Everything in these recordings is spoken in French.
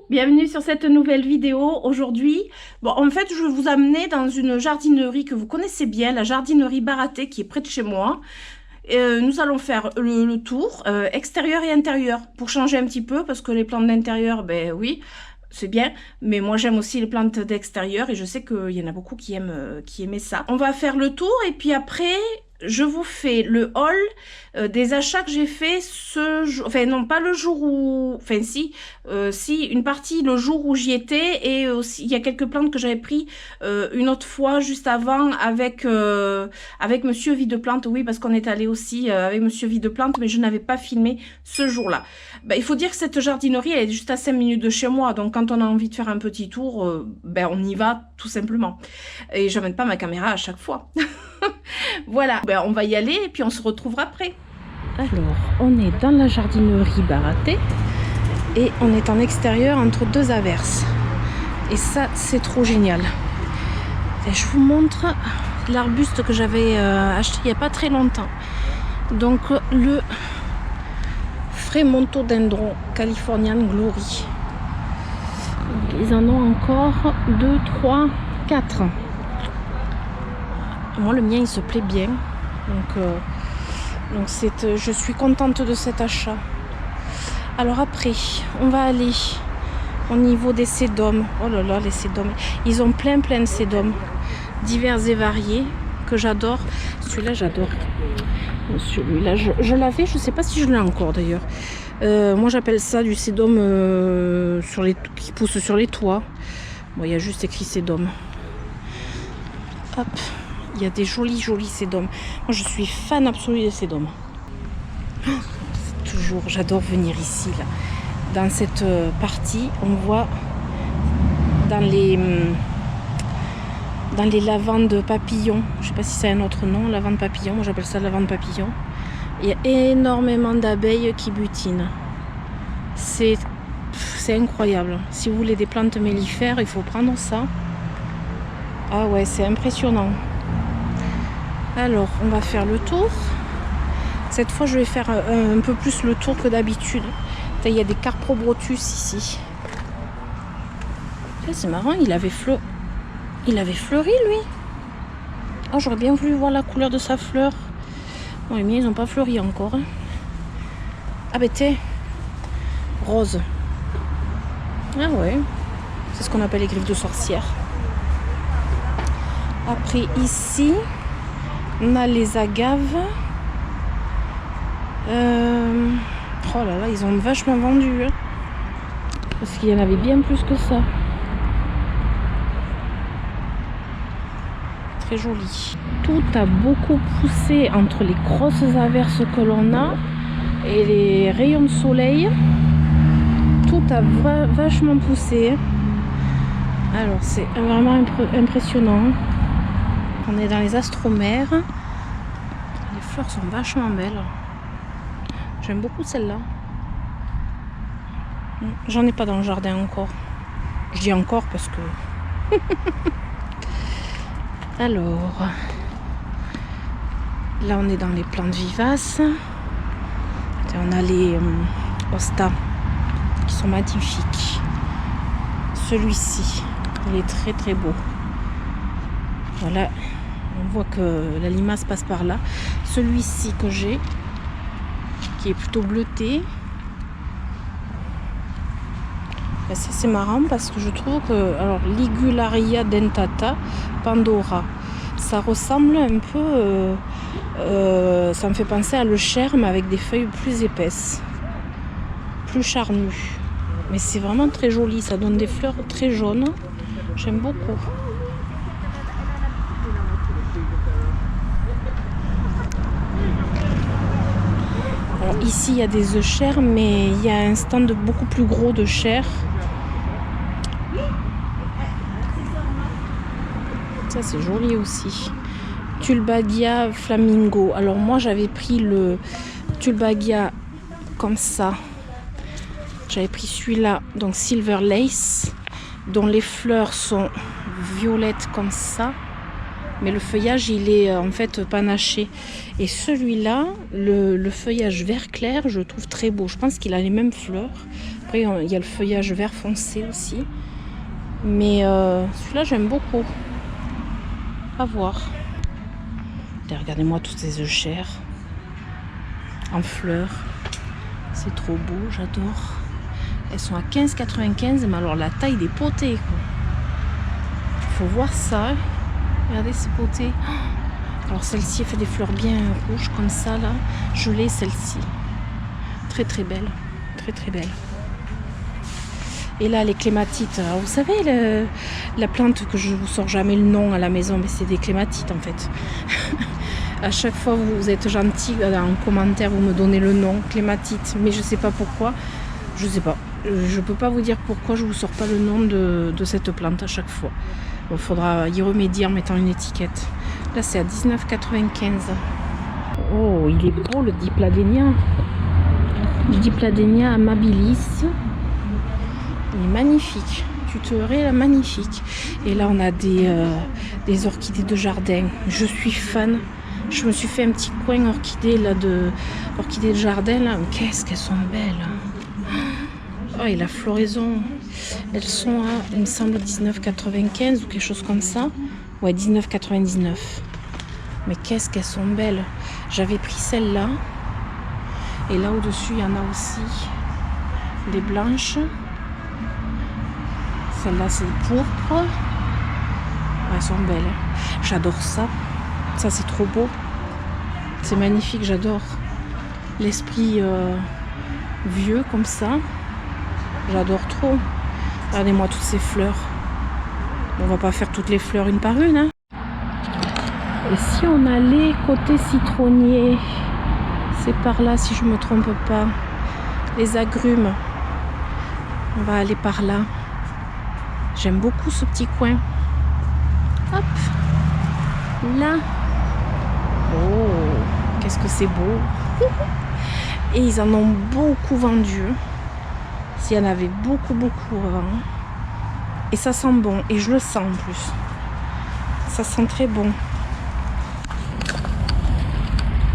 bienvenue sur cette nouvelle vidéo. Aujourd'hui, en fait, je vais vous amener dans une jardinerie que vous connaissez bien, la jardinerie Baraté qui est près de chez moi. Nous allons faire le tour extérieur et intérieur pour changer un petit peu parce que les plantes d'intérieur, ben oui, c'est bien, mais moi j'aime aussi les plantes d'extérieur et je sais qu'il y en a beaucoup qui aimaient ça. On va faire le tour et puis après je vous fais le haul des achats que j'ai fait ce jour, enfin non pas le jour où, enfin si une partie le jour où j'y étais, et aussi il y a quelques plantes que j'avais pris une autre fois juste avant avec Monsieur Videplante, oui parce qu'on est allé aussi avec Monsieur Videplante, mais je n'avais pas filmé ce jour-là. Il faut dire que cette jardinerie elle est juste à 5 minutes de chez moi, donc quand on a envie de faire un petit tour, on y va tout simplement. Et j'amène pas ma caméra à chaque fois. Voilà, on va y aller et puis on se retrouvera après. Alors, on est dans la jardinerie Baraté et on est en extérieur entre deux averses. Et ça, c'est trop génial. Et je vous montre l'arbuste que j'avais acheté il n'y a pas très longtemps. Donc, le Frémontodendron Californian Glory. Donc, ils en ont encore 2, 3, 4. Moi, le mien, il se plaît bien. Donc je suis contente de cet achat. Alors après, on va aller au niveau des sédums. Oh là là, les sédums. Ils ont plein de sédums divers et variés que j'adore. Celui-là, j'adore. Celui-là, je l'avais. Je ne sais pas si je l'ai encore d'ailleurs. Moi, j'appelle ça du sédum qui pousse sur les toits. Bon, il y a juste écrit sédum. Hop. Il y a des jolis sédums. Moi, je suis fan absolue des sédums. Toujours, j'adore venir ici. Là. Dans cette partie, on voit dans les lavandes papillons. Je ne sais pas si c'est un autre nom, lavande papillon. Moi, j'appelle ça lavande papillon. Il y a énormément d'abeilles qui butinent. C'est incroyable. Si vous voulez des plantes mellifères, il faut prendre ça. Ah ouais, c'est impressionnant. Alors, on va faire le tour. Cette fois, je vais faire un peu plus le tour que d'habitude. Il y a des Carprobrotus ici. C'est marrant, il avait fleuri, lui. Oh, j'aurais bien voulu voir la couleur de sa fleur. Bon, les miens, ils n'ont pas fleuri encore. Hein. Ah, t'es rose. Ah ouais, c'est ce qu'on appelle les griffes de sorcière. Après, ici... on a les agaves. Oh là là, ils ont vachement vendu. Hein, parce qu'il y en avait bien plus que ça. Très joli. Tout a beaucoup poussé entre les grosses averses que l'on a et les rayons de soleil. Tout a vachement poussé. Alors c'est vraiment impressionnant. On est dans les astromères. Les fleurs sont vachement belles. J'aime beaucoup celle-là. J'en ai pas dans le jardin encore. Je dis encore parce que... Alors... là, on est dans les plantes vivaces. On a les hostas qui sont magnifiques. Celui-ci, il est très très beau. Voilà. On voit que la limace passe par là. Celui-ci que j'ai, qui est plutôt bleuté. Ça c'est marrant parce que je trouve que alors Ligularia dentata Pandora, ça ressemble un peu, ça me fait penser à le cher mais avec des feuilles plus épaisses, plus charnues. Mais c'est vraiment très joli, ça donne des fleurs très jaunes. J'aime beaucoup. Alors, ici il y a des œufs chers, mais il y a un stand beaucoup plus gros de chers. Ça c'est joli aussi. Tulbagia flamingo. Alors moi j'avais pris le Tulbagia comme ça. J'avais pris celui-là, donc Silver Lace, dont les fleurs sont violettes comme ça. mais le feuillage il est en fait panaché. Et celui-là, le feuillage vert clair, je le trouve très beau. Je pense qu'il a les mêmes fleurs. Après il y a le feuillage vert foncé aussi. Mais celui-là j'aime beaucoup. À voir. Regardez-moi toutes ces œufs en fleurs. C'est trop beau, j'adore. Elles sont à 15,95 €, mais alors la taille des potées, quoi. Faut voir ça. Regardez ces potées. Alors celle-ci, elle fait des fleurs bien rouges comme ça, là. Je l'ai, celle-ci. Très très belle. Très très belle. Et là, les clématites. Alors, vous savez, la plante que je vous sors jamais le nom à la maison, mais c'est des clématites en fait. À chaque fois, vous êtes gentil, en commentaire, vous me donnez le nom, clématite, mais je sais pas pourquoi. Je sais pas. Je peux pas vous dire pourquoi je vous sors pas le nom de cette plante à chaque fois. Il faudra y remédier en mettant une étiquette. Là, c'est à 19,95 €. Oh, il est beau le Dipladenia. Le Dipladenia amabilis. Il est magnifique. Tutoré, magnifique. Et là, on a des orchidées de jardin. Je suis fan. Je me suis fait un petit coin orchidées là, orchidées de jardin. Là. Qu'est-ce qu'elles sont belles. Oh, et la floraison. Elles sont à, il me semble, 19,95 € ou quelque chose comme ça. Ouais, 19,99 €. Mais qu'est-ce qu'elles sont belles. J'avais pris celle-là. Et là, au-dessus, il y en a aussi des blanches. Celle-là, c'est pourpre. Ouais, elles sont belles. J'adore ça. Ça, c'est trop beau. C'est magnifique, j'adore. L'esprit vieux comme ça. J'adore trop. Regardez-moi toutes ces fleurs. On va pas faire toutes les fleurs une par une. Hein. Et si on allait côté citronnier, c'est par là si je me trompe pas. Les agrumes. On va aller par là. J'aime beaucoup ce petit coin. Hop. Là. Oh, qu'est-ce que c'est beau. Et ils en ont beaucoup vendu. S'il y en avait beaucoup avant. Et ça sent bon. Et je le sens en plus. Ça sent très bon.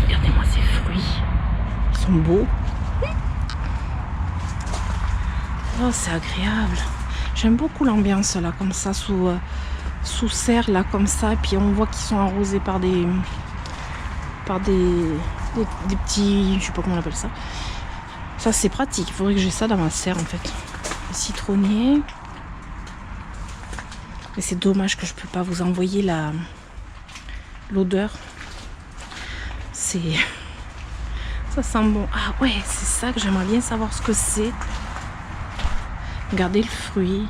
Regardez-moi ces fruits. Ils sont beaux. Oh, c'est agréable. J'aime beaucoup l'ambiance là, comme ça, sous serre là, comme ça. Et puis on voit qu'ils sont arrosés par des petits, je sais pas comment on appelle ça. Ça c'est pratique. Il faudrait que j'ai ça dans ma serre en fait. Le citronnier. Mais c'est dommage que je peux pas vous envoyer l'odeur. Ça sent bon. Ah ouais, c'est ça que j'aimerais bien savoir ce que c'est. Regardez le fruit.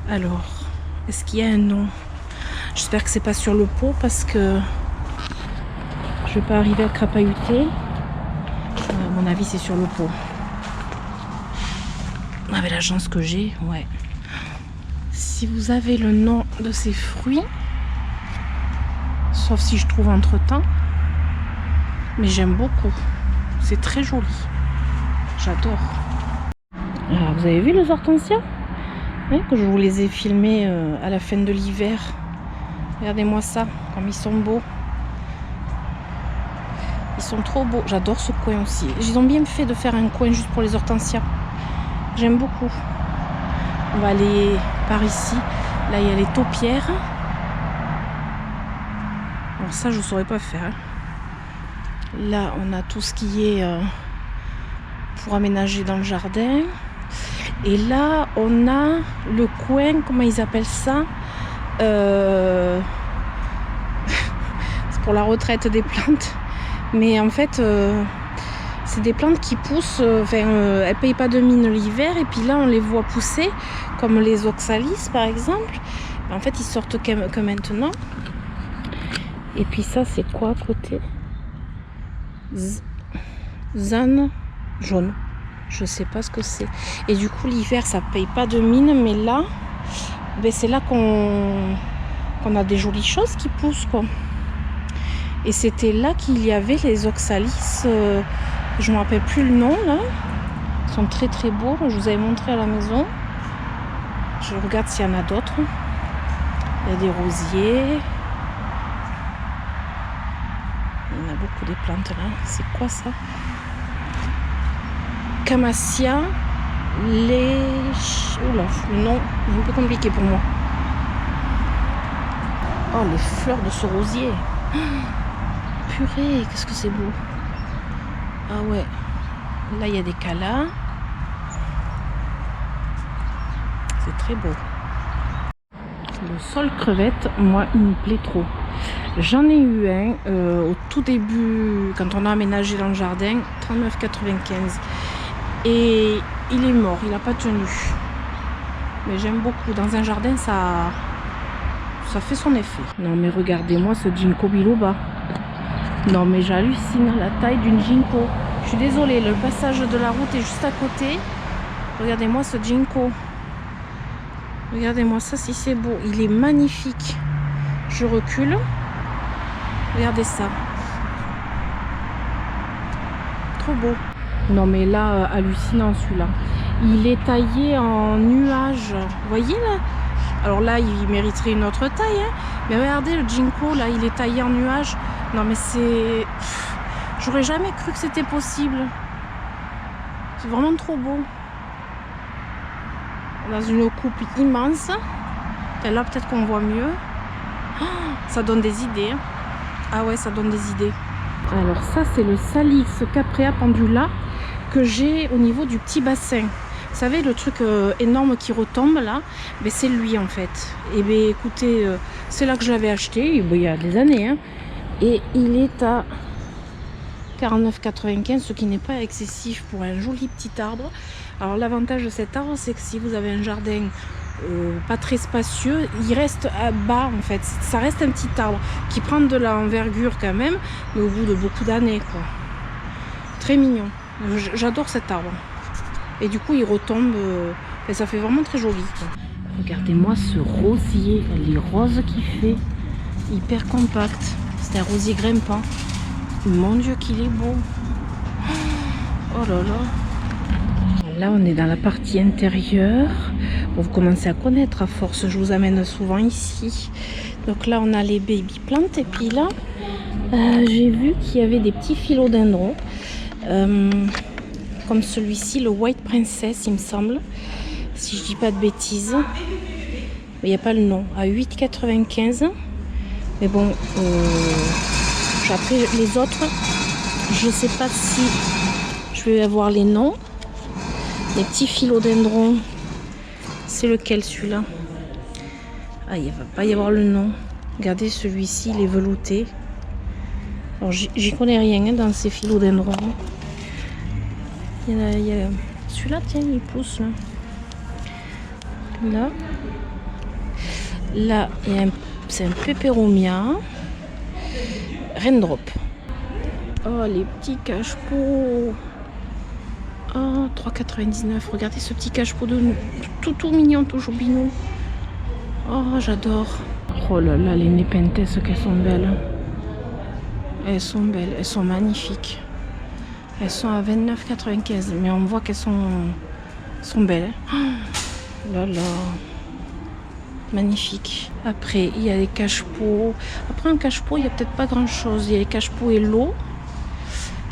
Alors, est-ce qu'il y a un nom? J'espère que c'est pas sur le pot parce que je vais pas arriver à crapahuter. À mon avis, c'est sur le pot. Avec la chance que j'ai, ouais. Si vous avez le nom de ces fruits, sauf si je trouve entre-temps, mais j'aime beaucoup. C'est très joli. J'adore. Ah, vous avez vu les hortensias? Ouais, que je vous les ai filmés à la fin de l'hiver. Regardez-moi ça, comme ils sont beaux. Ils sont trop beaux. J'adore ce coin aussi. Ils ont bien fait de faire un coin juste pour les hortensias. J'aime beaucoup. On va aller par ici. Là, il y a les taupières. Alors ça, je ne saurais pas faire. Là, on a tout ce qui est pour aménager dans le jardin. Et là, on a le coin, comment ils appellent ça? C'est pour la retraite des plantes. Mais en fait, c'est des plantes qui poussent, elles ne payent pas de mine l'hiver. Et puis là, on les voit pousser, comme les oxalis par exemple. En fait, ils sortent que maintenant. Et puis ça, c'est quoi à côté? Zane jaune. Je sais pas ce que c'est. Et du coup, l'hiver, ça paye pas de mine. Mais là, ben, c'est là qu'on a des jolies choses qui poussent, quoi. Et c'était là qu'il y avait les oxalis. Je ne me rappelle plus le nom, là. Ils sont très très beaux. Je vous avais montré à la maison. Je regarde s'il y en a d'autres. Il y a des rosiers. Il y en a beaucoup des plantes là. C'est quoi ça? Camassia. Oula, le nom est un peu compliqué pour moi. Oh, les fleurs de ce rosier. Purée, qu'est-ce que c'est beau. Ah ouais. Là, il y a des calas. C'est très beau. Le sol crevette, moi, il me plaît trop. J'en ai eu un au tout début, quand on a aménagé dans le jardin, 39,95. Et il est mort, il n'a pas tenu. Mais j'aime beaucoup. Dans un jardin, ça fait son effet. Non mais regardez-moi ce ginkgo biloba. Non mais j'hallucine la taille d'une ginkgo. Je suis désolée, le passage de la route est juste à côté. Regardez-moi ce ginkgo. Regardez-moi ça, si c'est beau. Il est magnifique. Je recule. Regardez ça. Trop beau. Non mais là, hallucinant celui-là. Il est taillé en nuage. Vous voyez là? Alors là, il mériterait une autre taille. Hein. Mais regardez le ginkgo, là, il est taillé en nuage. Non mais c'est... J'aurais jamais cru que c'était possible. C'est vraiment trop beau. Dans une coupe immense. Et là, peut-être qu'on voit mieux. Oh, ça donne des idées. Ah ouais, ça donne des idées. Alors ça, c'est le Salix Caprea pendula que j'ai au niveau du petit bassin. Vous savez, le truc énorme qui retombe là, ben, c'est lui en fait. Et bien écoutez, c'est là que je l'avais acheté, ben, il y a des années. Hein, et il est à 49,95, ce qui n'est pas excessif pour un joli petit arbre. Alors l'avantage de cet arbre, c'est que si vous avez un jardin pas très spacieux, il reste à bas en fait. Ça reste un petit arbre qui prend de l'envergure quand même, mais au bout de beaucoup d'années quoi. Très mignon. J'adore cet arbre. Et du coup il retombe, et ça fait vraiment très joli quoi. Regardez-moi ce rosier, les roses qu'il fait, hyper compact. C'est un rosier grimpant. Mon Dieu qu'il est beau. Oh là là. Là on est dans la partie intérieure. Bon, vous commencez à connaître à force, je vous amène souvent ici. Donc là on a les baby plantes. Et puis là j'ai vu qu'il y avait des petits philodendrons. Comme celui-ci, le White Princess il me semble. Si je dis pas de bêtises. Mais il n'y a pas le nom. À 8,95. Mais bon, après les autres, je sais pas si je vais avoir les noms. Les petits philodendrons, c'est lequel celui-là? Ah, il va pas y avoir le nom. Regardez celui-ci, il est velouté. Alors j'y connais rien hein, dans ces philodendrons. Il y a... Celui-là, tiens, il pousse là. Là, il y a un... c'est un peperomia. Raindrop. Oh, les petits cache-pots. Oh, 3,99. Regardez ce petit cache-pot de tout mignon, tout joubinou. Oh, j'adore. Oh là là, les Nepenthes, qu'elles sont belles. Elles sont belles, elles sont magnifiques. Elles sont à 29,95. Mais on voit qu'elles sont belles. Oh là là. Magnifique. Après, il y a des cache-pots. Après, un cache-pot, il n'y a peut-être pas grand-chose. Il y a les cache-pots Hello.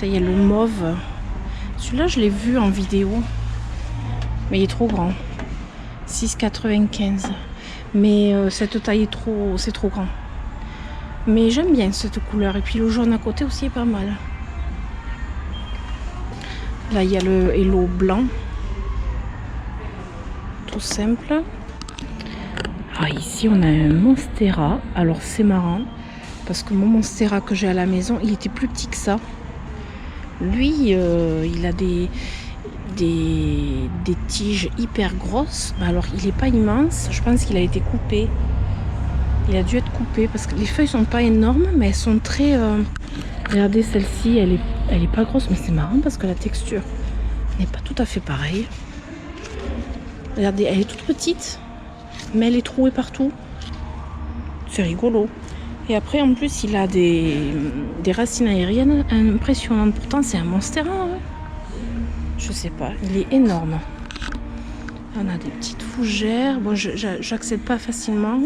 Il y a le mauve. Celui-là, je l'ai vu en vidéo. Mais il est trop grand. 6,95. Mais cette taille est c'est trop grand. Mais j'aime bien cette couleur. Et puis le jaune à côté aussi est pas mal. Là, il y a le Hello blanc. Tout simple. Ah, ici, on a un Monstera. Alors, c'est marrant. Parce que mon Monstera que j'ai à la maison, il était plus petit que ça. Lui, il a des tiges hyper grosses. Alors, il n'est pas immense. Je pense qu'il a été coupé. Il a dû être coupé parce que les feuilles sont pas énormes, mais elles sont très... Regardez, celle-ci, elle est pas grosse, mais c'est marrant parce que la texture n'est pas tout à fait pareille. Regardez, elle est toute petite, mais elle est trouée partout. C'est rigolo. Et après, en plus, il a des racines aériennes impressionnantes. Pourtant, c'est un Monstera. Hein. Je sais pas, il est énorme. On a des petites fougères. Bon, j'accède pas facilement.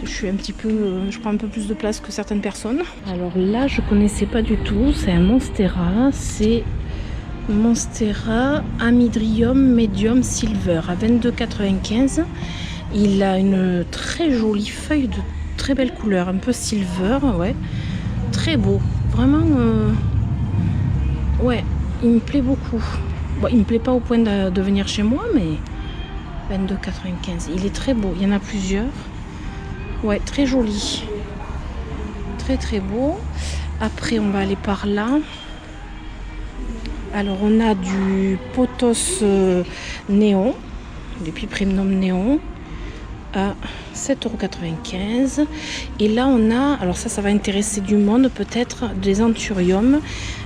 Je suis un petit peu, je prends un peu plus de place que certaines personnes. Alors là, je connaissais pas du tout. C'est un Monstera. C'est Monstera Amydrium Medium Silver à 22,95. Il a une très jolie feuille de très belle couleur, un peu silver, ouais. Très beau. Vraiment, ouais, il me plaît beaucoup. Bon, il me plaît pas au point de venir chez moi, mais 22,95. Il est très beau. Il y en a plusieurs. Ouais, très joli. Très très beau. Après, on va aller par là. Alors, on a du pothos néon, depuis Premium néon, à 7,95 €. Et là, on a, alors ça va intéresser du monde peut-être, des anthuriums.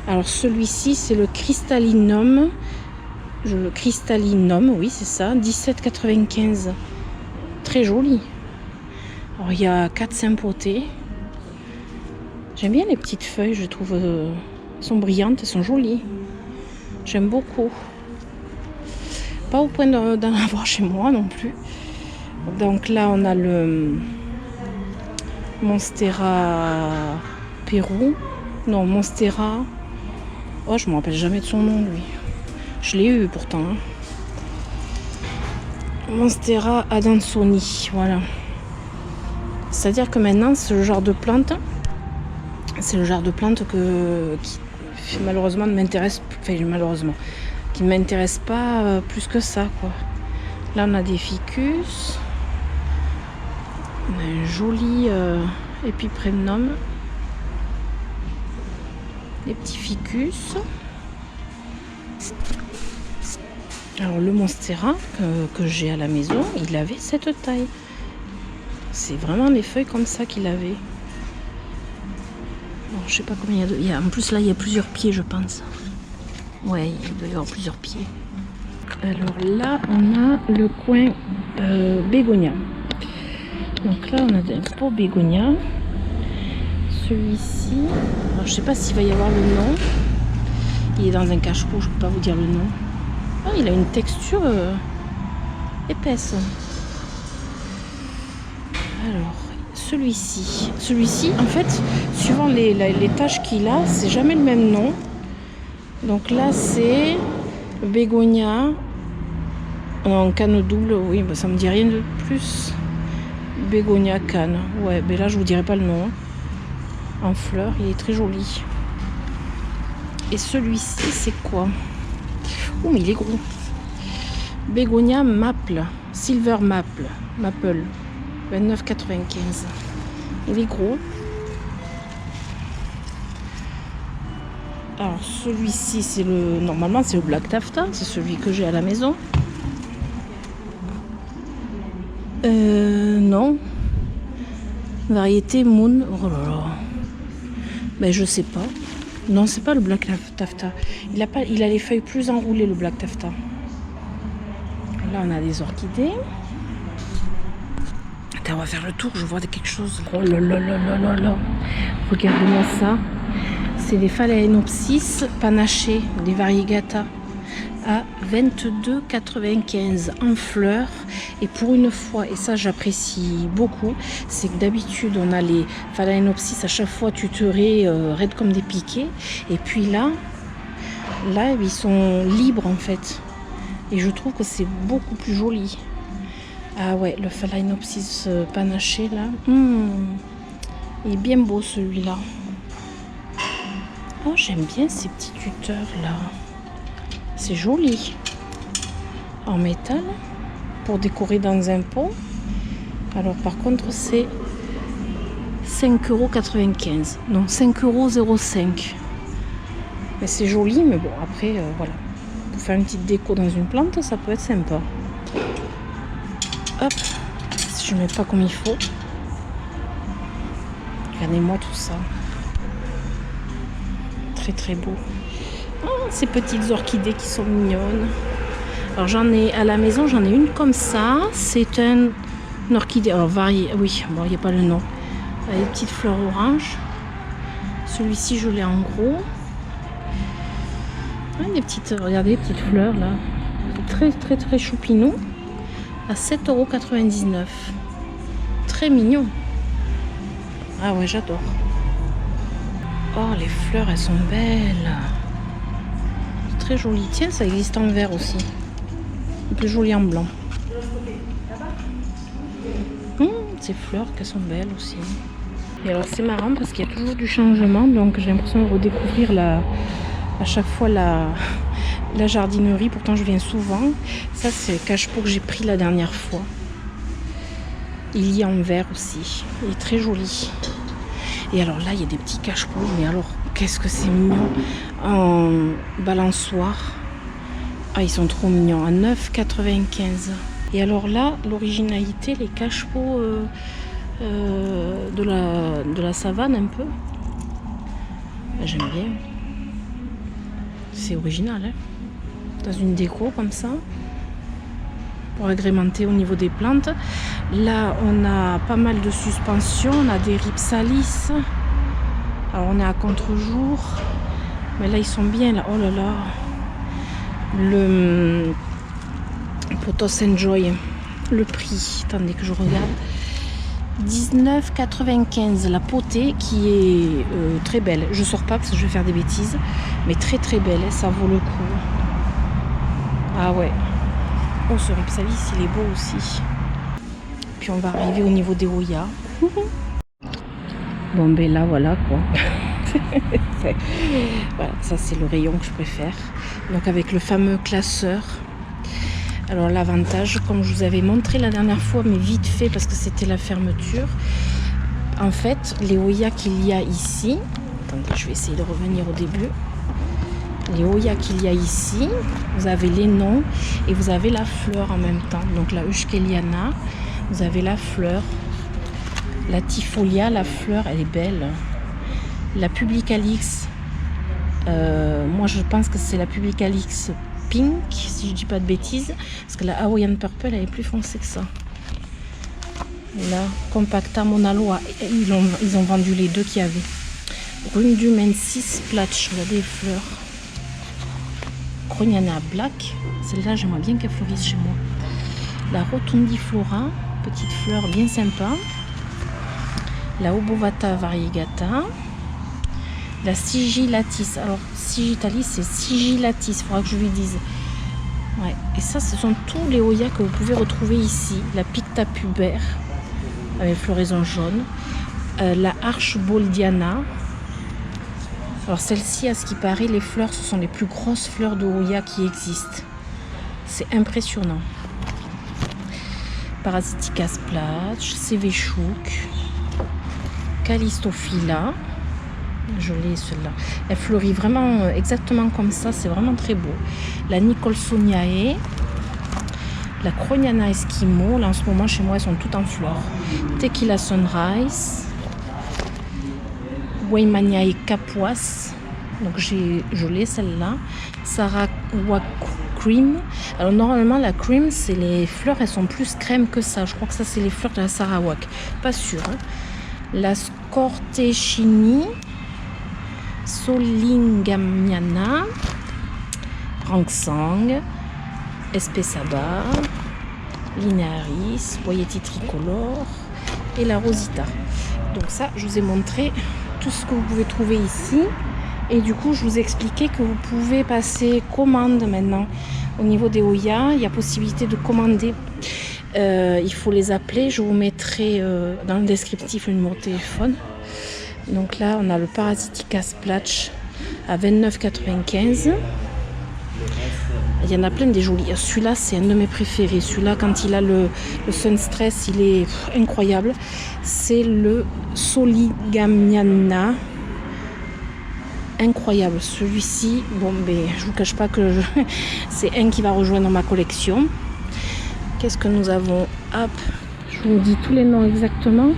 Alors, celui-ci, c'est le cristallinum. Le cristallinum, oui, c'est ça, 17,95 €. Très joli. Alors, il y a 4 potées. J'aime bien les petites feuilles, je trouve. Elles sont brillantes, elles sont jolies. J'aime beaucoup. Pas au point d'en avoir chez moi non plus. Donc là, on a le Monstera Pérou. Non, Monstera. Oh, je me rappelle jamais de son nom, lui. Je l'ai eu pourtant. Hein. Monstera adansoni. Voilà. C'est-à-dire que maintenant, c'est le genre de plante. C'est le genre de plante qui malheureusement ne m'intéresse. Enfin, malheureusement. Qui ne m'intéresse pas plus que ça, quoi. Là, on a des ficus. On a un joli épiprénum. Des petits ficus. Alors, le Monstera que j'ai à la maison, il avait cette taille. C'est vraiment les feuilles comme ça qu'il avait. Bon, je sais pas combien il y a. En plus, là, il y a plusieurs pieds, je pense. Ouais, il doit y avoir plusieurs pieds. Alors là, on a le coin bégonia. Donc là, on a un pot bégonia. Celui-ci, alors je sais pas s'il va y avoir le nom. Il est dans un cache-cou, je peux pas vous dire le nom. Ah, il a une texture épaisse. Alors, celui-ci, en fait, suivant les taches qu'il a, c'est jamais le même nom. Donc là, c'est bégonia en canne double. Oui, bah, ça me dit rien de plus. Bégonia canne. Ouais, mais là, je vous dirai pas le nom. Hein. En fleurs, il est très joli. Et celui-ci, c'est quoi? Oh, mais il est gros. Bégonia maple, silver maple, 29,95. Il est gros. Alors celui-ci, c'est le, normalement c'est le Black Taffeta, c'est celui que j'ai à la maison. Non. Variété Moon. Oh là là. Ben je sais pas. Non, c'est pas le Black Taffeta. Il a les feuilles plus enroulées, le Black Taffeta. Là, on a des orchidées. Attends, on va faire le tour, je vois quelque chose. Oh là là là là là là. Regardez-moi ça. C'est des Phalaenopsis panachées, des variegata, à 22,95 € en fleurs. Et pour une fois, et ça j'apprécie beaucoup, c'est que d'habitude on a les Phalaenopsis, à chaque fois tu te raides comme des piquets. Et puis là, ils sont libres en fait. Et je trouve que c'est beaucoup plus joli. Ah ouais, le Phalaenopsis panaché là. Il est bien beau celui-là. Oh, j'aime bien ces petits tuteurs là. C'est joli. En métal. Pour décorer dans un pot. Alors par contre c'est 5,95 €. Non, 5,05 €. Mais c'est joli, mais bon après voilà. Pour faire une petite déco dans une plante, ça peut être sympa. Hop. Si je ne mets pas comme il faut. Regardez-moi tout ça. Très très beau. Oh, ces petites orchidées qui sont mignonnes. Alors j'en ai à la maison, j'en ai une comme ça. C'est une orchidée. Alors variée. Oui, bon, il n'y a pas le nom. Avec des petites fleurs oranges. Celui-ci, je l'ai en gros. Ouais, des petites, regardez, des petites fleurs là. Très très très choupinou. à 7,99 €. Très mignon. Ah ouais, j'adore. Oh, les fleurs, elles sont belles. C'est très joli. Tiens, ça existe en vert aussi. Plus joli en blanc. Ces fleurs, qu'elles sont belles aussi. Et alors, c'est marrant parce qu'il y a toujours du changement. Donc, j'ai l'impression de redécouvrir à chaque fois la jardinerie. Pourtant, je viens souvent. Ça, c'est le cache-pot que j'ai pris la dernière fois. Il y a en vert aussi. Il est très joli. Et alors là, il y a des petits cache-pots. Mais alors, qu'est-ce que c'est mignon. En balançoire. Ah, ils sont trop mignons. À 9,95 €. Et alors là, l'originalité, les cache-pots de la savane un peu. J'aime bien. C'est original, hein. Dans une déco comme ça. Pour agrémenter au niveau des plantes. Là, on a pas mal de suspensions. On a des ripsalis. Alors, on est à contre-jour. Mais là, ils sont bien, là. Oh là là. Le Potos Enjoy. Le prix. Attendez que je regarde. 19,95 € la potée qui est très belle. Je sors pas parce que je vais faire des bêtises. Mais très très belle. Ça vaut le coup. Ah ouais. Oh, ce ripsalis, il est beau aussi. Puis on va arriver au niveau des Oyas. Bon, ben là, voilà quoi. Voilà, ça c'est le rayon que je préfère. Donc avec le fameux classeur. Alors l'avantage, comme je vous avais montré la dernière fois, mais vite fait parce que c'était la fermeture. En fait, les Oyas qu'il y a ici. Attendez, je vais essayer de revenir au début. Les Oyas qu'il y a ici, vous avez les noms et vous avez la fleur en même temps. Donc la Euskeliana, vous avez la fleur. La Tifolia, la fleur, elle est belle. La Publicalix, moi je pense que c'est la Publicalix Pink, si je dis pas de bêtises. Parce que la Hawaiian Purple, elle est plus foncée que ça. Là, Compacta Monaloa, ils ont vendu les deux qu'il y avait. Rundumensis Platch, regardez les fleurs. Croniana Black, celle-là j'aimerais bien qu'elle fleurisse chez moi. La Rotundiflora, petite fleur bien sympa. La Obovata Variegata. La Sigillatis, alors Sigitalis c'est Sigillatis, il faudra que je lui dise. Ouais. Et ça, ce sont tous les Oyas que vous pouvez retrouver ici. La Picta Pubère, avec floraison jaune. La Archboldiana. Alors celle-ci, à ce qui paraît, les fleurs, ce sont les plus grosses fleurs de Oya qui existent. C'est impressionnant. Parasitica Splatch, Sevechouk, Callistophila. Je l'ai celle-là. Elle fleurit vraiment exactement comme ça, c'est vraiment très beau. La Nicholsoniae, la Croniana Eskimo. Là en ce moment chez moi elles sont toutes en fleurs. Tequila Sunrise. Weimaniae Capuas, donc je l'ai celle-là. Sarawak Cream. Alors normalement la cream, c'est les fleurs, elles sont plus crème que ça. Je crois que ça c'est les fleurs de la Sarawak, pas sûr. Hein. La Scortechini, Solingamiana, Rangsang, Espesaba, Linearis, Boyetti Tricolore et la Rosita. Donc ça, je vous ai montré tout ce que vous pouvez trouver ici. Et du coup, je vous ai expliqué que vous pouvez passer commande maintenant. Au niveau des Oyas, il y a possibilité de commander. Il faut les appeler. Je vous mettrai dans le descriptif le numéro de téléphone. Donc là, on a le Parasitica Splatch à 29,95 €. Il y en a plein des jolis. Celui-là, c'est un de mes préférés. Celui-là, quand il a le Sun Stress, il est incroyable. C'est le Soligamiana. Incroyable. Celui-ci, bon, ben, je vous cache pas que c'est un qui va rejoindre ma collection. Qu'est-ce que nous avons? Hop, je vous dis tous les noms exactement.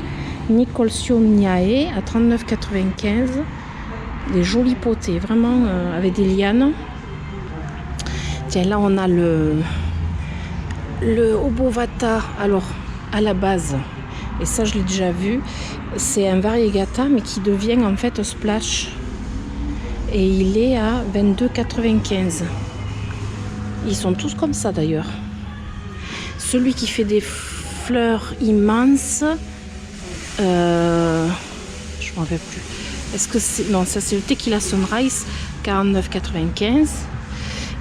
Nicolsiomniae à 39,95 €. Des jolis potées, vraiment avec des lianes. Tiens, là on a le Obovata. Alors à la base, et ça je l'ai déjà vu, c'est un variegata mais qui devient en fait splash. Et il est à 22,95 €. Ils sont tous comme ça d'ailleurs. celui qui fait des fleurs immenses, je ne me rappelle plus. Est-ce que c'est... Non, ça c'est le Tequila Sunrise, 49,95.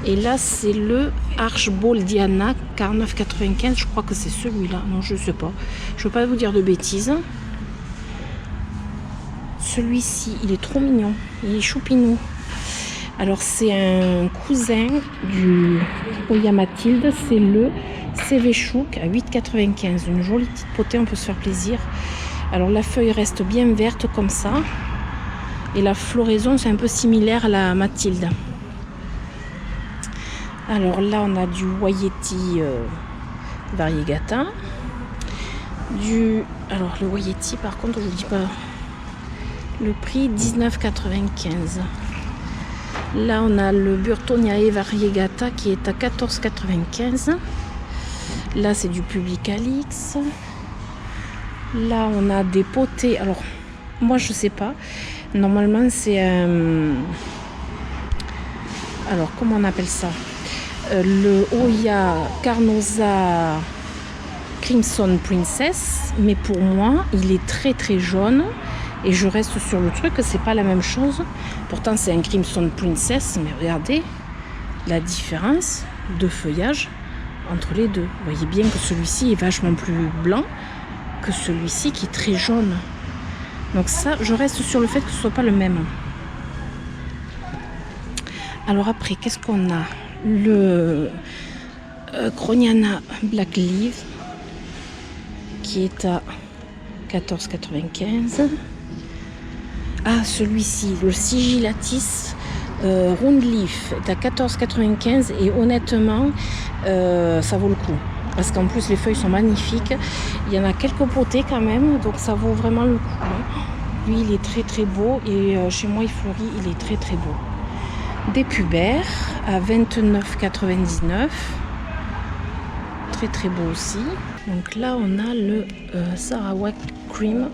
Et là, c'est le Archboldiana, 49,95. Je crois que c'est celui-là. Non, je ne sais pas. Je ne veux pas vous dire de bêtises. Celui-ci, il est trop mignon. Il est choupinou. Alors, c'est un cousin du Oya Mathilde. C'est le CV Chouk à 8,95. Une jolie petite potée, on peut se faire plaisir. Alors, la feuille reste bien verte comme ça. Et la floraison, c'est un peu similaire à la Mathilde. Alors là, on a du Wayeti Variegata. Alors le Wayeti, par contre, je ne vous dis pas le prix, 19,95. Là, on a le Burtoniae Variegata qui est à 14,95. Là, c'est du Publicalix. Là, on a des potées. Alors, moi, je sais pas. Normalement, c'est un... Alors, comment on appelle ça? Le Oya Carnosa Crimson Princess, mais pour moi il est très très jaune et je reste sur le truc que c'est pas la même chose. Pourtant c'est un Crimson Princess, mais regardez la différence de feuillage entre les deux. Vous voyez bien que celui-ci est vachement plus blanc que celui-ci qui est très jaune. Donc ça, je reste sur le fait que ce soit pas le même. Alors après, qu'est-ce qu'on a? Le Croniana Black Leaf qui est à 14,95. Ah, celui-ci, le Sigillatis Round Leaf est à 14,95 et honnêtement, ça vaut le coup. Parce qu'en plus, les feuilles sont magnifiques. Il y en a quelques potées quand même, donc ça vaut vraiment le coup. Lui, il est très très beau et chez moi, il fleurit, il est très très beau. Des pubères à 29,99. Très très beau aussi. Donc là on a le Sarawak Cream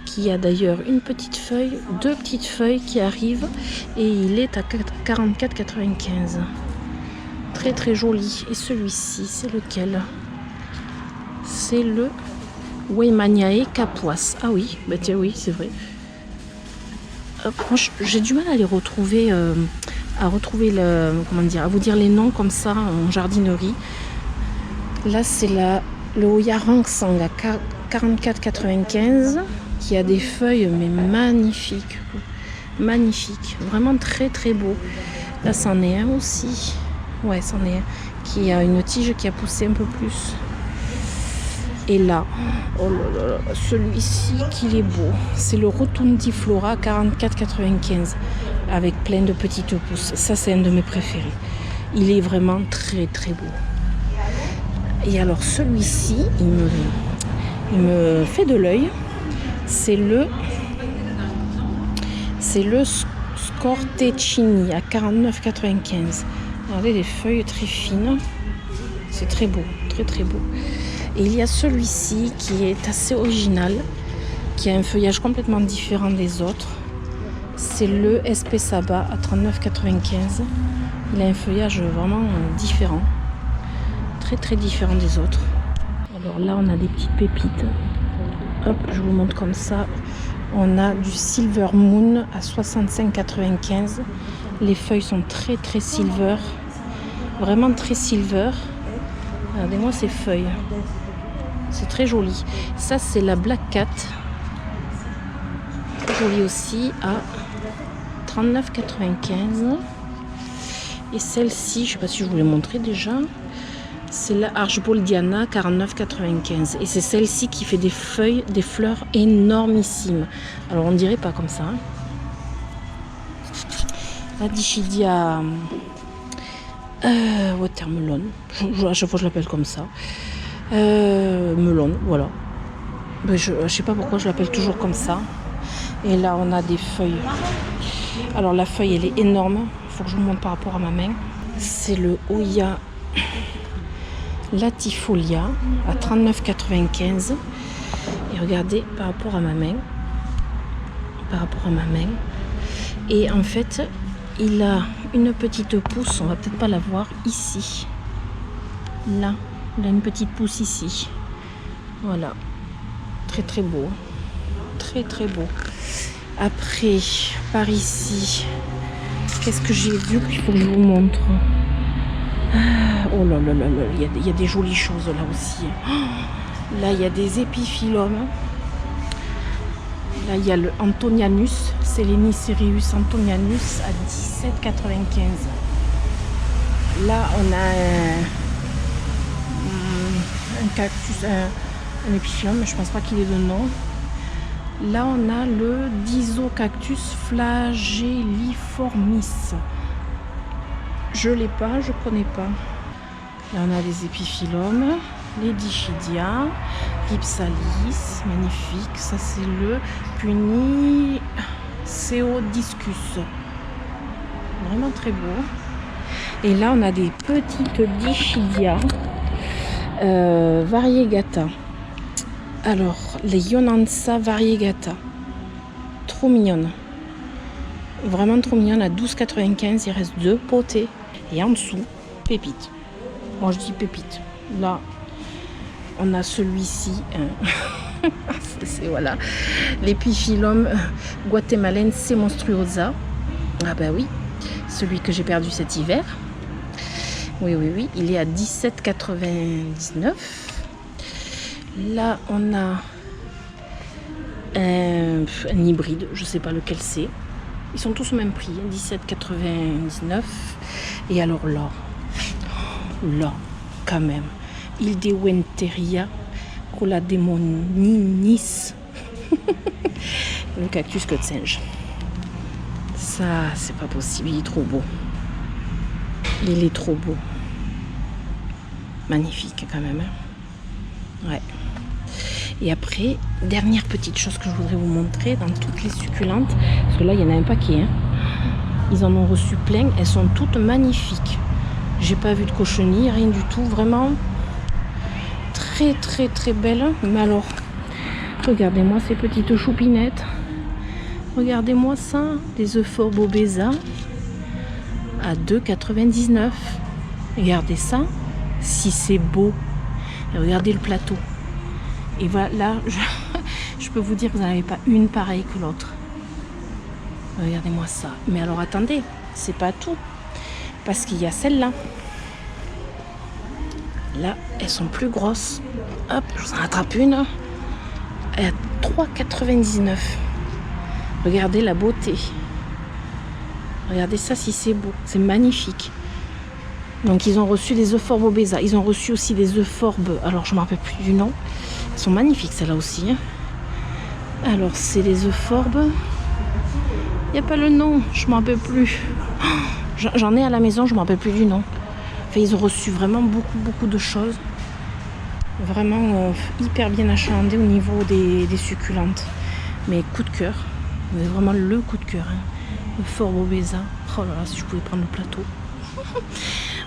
qui a d'ailleurs une petite feuille, deux petites feuilles qui arrivent et il est à 44,95. Très très joli. Et celui-ci, c'est lequel? C'est le Weimaniae Capoise. Ah oui, bah tiens oui, c'est vrai. J'ai du mal à les retrouver, à vous dire les noms comme ça en jardinerie. Là, c'est le Oya Rangsang à 44,95 qui a des feuilles mais magnifiques, vraiment très très beau. Là, c'en est un aussi, ouais, c'en est un qui a une tige qui a poussé un peu plus. Et là, oh là là, celui-ci qu'il est beau, c'est le Rotundiflora 44,95 avec plein de petites pousses. Ça, c'est un de mes préférés. Il est vraiment très très beau. Et alors celui-ci, il me fait de l'œil. C'est le Scortecini à 49,95. Regardez les feuilles très fines. C'est très beau, très très beau. Et il y a celui-ci qui est assez original, qui a un feuillage complètement différent des autres. C'est le SP Saba à 39,95. Il a un feuillage vraiment différent. Très très différent des autres. Alors là on a des petites pépites. Hop, je vous montre comme ça. On a du Silver Moon à 65,95. Les feuilles sont très très silver. Vraiment très silver. Regardez-moi ces feuilles. C'est très joli. Ça, c'est la Black Cat. Très jolie aussi à 39,95. Et celle-ci, je ne sais pas si je vous l'ai montré déjà. C'est la Archboldiana 49,95. Et c'est celle-ci qui fait des feuilles, des fleurs énormissimes. Alors, on dirait pas comme ça. Hein. La Dichidia Watermelon. À chaque fois, je l'appelle comme ça. Melon, voilà. Mais je sais pas pourquoi je l'appelle toujours comme ça. Et là, on a des feuilles. Alors, la feuille, elle est énorme. Il faut que je vous montre par rapport à ma main. C'est le Oya Latifolia à 39,95. Et regardez, par rapport à ma main. Et en fait, il a une petite pousse. On va peut-être pas la voir ici. Là, il a une petite pousse ici. Voilà. Très très beau. Très très beau. Après, par ici, qu'est-ce que j'ai vu qu'il faut que je vous montre? Oh là là là là, il y a des jolies choses là aussi. Là, il y a des épiphylomes. Là, il y a le Antonianus, Selenicerius Antonianus à 17,95. Là, on a un cactus, un épiphyllum, mais je pense pas qu'il ait de nom. Là, on a le Disocactus flagelliformis. Je l'ai pas, je connais pas. Là, on a des épiphyllums, les Dischidia, Ripsalis, magnifique. Ça, c'est le Puniceodiscus. Vraiment très beau. Et là, on a des petites Dischidia variegata. Alors, les Ionansa variegata. Trop mignonne. Vraiment trop mignonne. À 12,95, il reste 2 potées. Et en dessous, pépite. Moi, je dis pépite. Là, on a celui-ci. C'est voilà. L'Epiphyllum guatemalaense monstruosa. Ah bah oui. Celui que j'ai perdu cet hiver. Oui, oui, oui. Il est à 17,99. Là, on a un hybride. Je ne sais pas lequel c'est. Ils sont tous au même prix. 17,99. Et alors là, quand même. Hildewentteria colademoninis. Le cactus queue de singe. Ça, c'est pas possible. Il est trop beau. Il est trop beau. Magnifique quand même. Ouais. Et après, dernière petite chose que je voudrais vous montrer dans toutes les succulentes. Parce que là, il y en a un paquet. Hein. Ils en ont reçu plein. Elles sont toutes magnifiques. J'ai pas vu de cochenille, rien du tout. Vraiment très très très belle. Mais alors, regardez-moi ces petites choupinettes. Regardez-moi ça. Des Euphorbes obesa à 2,99. Regardez ça. Si c'est beau. Et regardez le plateau. Et voilà, là, je peux vous dire que vous n'en avez pas une pareille que l'autre. Regardez-moi ça. Mais alors attendez, c'est pas tout. Parce qu'il y a celle-là. Là, elles sont plus grosses. Hop, je vous en attrape une. Elle est à 3,99. Regardez la beauté. Regardez ça si c'est beau. C'est magnifique. Donc ils ont reçu des Euphorbes obesa. Ils ont reçu aussi des Euphorbes. Alors je ne me rappelle plus du nom. Elles sont magnifiques celles-là aussi. Hein. Alors c'est les Euphorbes. Il n'y a pas le nom. Je ne me rappelle plus. J'en ai à la maison. Je ne me rappelle plus du nom. Enfin, ils ont reçu vraiment beaucoup de choses. Vraiment hyper bien achalandé au niveau des succulentes. Mais coup de cœur. C'est vraiment le coup de cœur. Hein. Euphorbes obesa. Oh là là, si je pouvais prendre le plateau.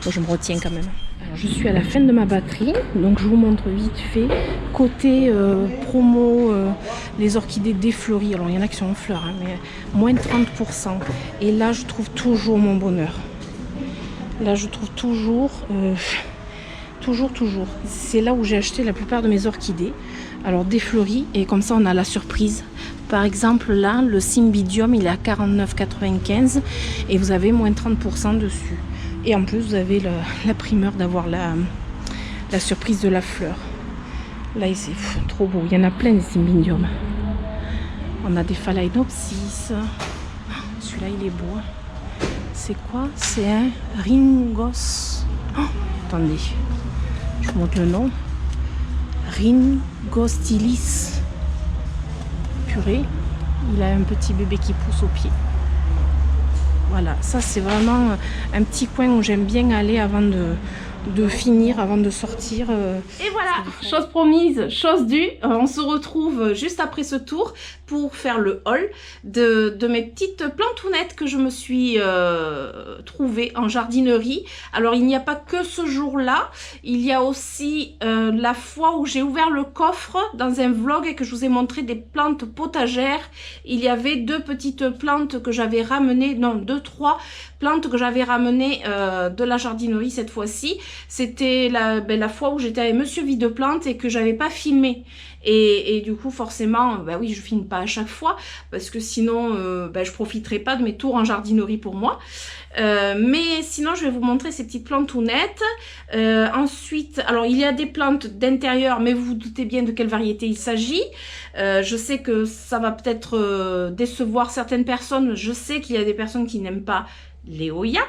Bon, je me retiens quand même. Alors, je suis à la fin de ma batterie, donc je vous montre vite fait. Côté promo, les orchidées défleuries. Alors il y en a qui sont en fleurs, hein, mais moins de 30%. Et là, je trouve toujours mon bonheur. Là, je trouve toujours. C'est là où j'ai acheté la plupart de mes orchidées. Alors défleuries, et comme ça on a la surprise. Par exemple là, le Cymbidium il est à 49,95 et vous avez moins 30% dessus. Et en plus vous avez la primeur d'avoir la surprise de la fleur. Là c'est trop beau, il y en a plein des Cymbidium. On a des Phalaenopsis. Celui-là il est beau. C'est quoi? C'est un Ringos. Oh, attendez, je vous montre le nom. Ringostylis. Purée, il a un petit bébé qui pousse au pied. Voilà, ça c'est vraiment un petit coin où j'aime bien aller avant de finir, avant de sortir. Et voilà, chose promise, chose due. On se retrouve juste après ce tour pour faire le haul de mes petites plantounettes que je me suis trouvées en jardinerie. Alors il n'y a pas que ce jour-là, il y a aussi la fois où j'ai ouvert le coffre dans un vlog et que je vous ai montré des plantes potagères. Il y avait 2 petites plantes que j'avais ramenées, non 2-3 plantes que j'avais ramenées de la jardinerie cette fois-ci. c'était la fois où j'étais avec Monsieur Videplante et que j'avais pas filmé. Et du coup, forcément, bah oui, je filme pas à chaque fois parce que sinon, je profiterai pas de mes tours en jardinerie pour moi. Mais sinon, je vais vous montrer ces petites plantes tout nettes. Ensuite, alors il y a des plantes d'intérieur, mais vous vous doutez bien de quelle variété il s'agit. Je sais que ça va peut-être décevoir certaines personnes. Je sais qu'il y a des personnes qui n'aiment pas les Hoya,